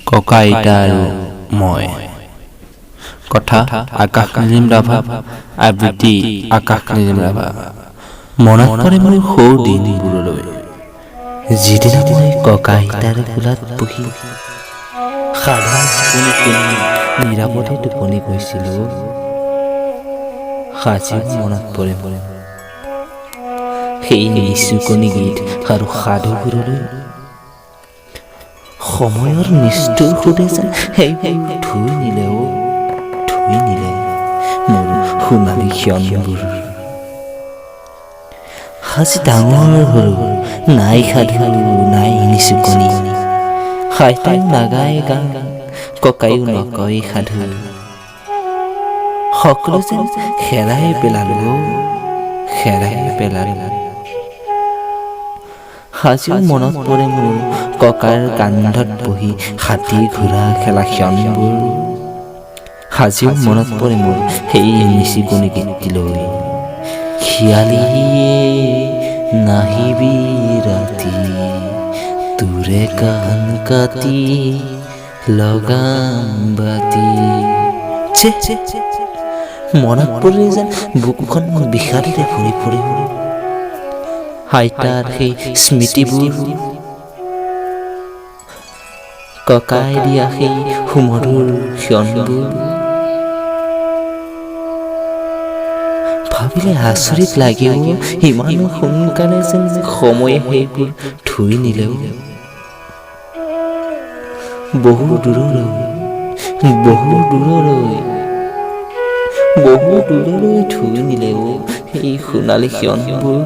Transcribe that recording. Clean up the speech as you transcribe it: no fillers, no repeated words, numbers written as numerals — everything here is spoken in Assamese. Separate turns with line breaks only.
ককা আইতা আৰু মই। কথা আকাশ নীলিম ৰাভা, আবৃত্তি আকাশ নীলিম ৰাভা। মনত পৰে মোৰ সৰু দিনবোৰলৈ, যিদিনা মই ককা আইতাৰ কোলাত বহি সাধু শুনি শুনি নিৰাপদে টোপনি গৈছিলো। আজিও মনত পৰে সেই নিচুকনি গীত আৰু সাধুবোৰলৈ। সময়ৰ নিষ্ঠুৰ সুদে যেন সেইবোৰ ধুই নিলে মোৰ সোণালী ক্ষণবোৰ। আজি ডাঙৰ হলো, নাই সাধু নাই নিচুকনি, আইতাও নাগায় গান, ককায়ো নকয় সাধু। সকলো যেন হেৰাই পেলালো। আজিও মনত পৰে মোৰ ককাৰ কান্ধত বহি হাতী ঘোঁৰা খেলা ক্ষণবোৰ। আজিও মনত পৰে মোৰ সেই নিচুকনি গীতটিলৈ। খিয়ালিয়ে নাহিবি ৰাতি, তোৰে কাণ কাটি লগাম বাতি। মনত পৰিলে যেন বুকুখন বিষাদেৰে ভৰি পৰে। আইতাৰ সেই স্মৃতিবোৰ, ককাই দিয়া সেই সুমধুৰ ক্ষণবোৰ ভাবিলে আচৰিত লাগেও। ইমান সোনকালে যেন সময়ে সেইবোৰ ধুই নিলেও। বহু দূৰলৈ ধুই নিলেও সেই সোণালী ক্ষণবোৰ।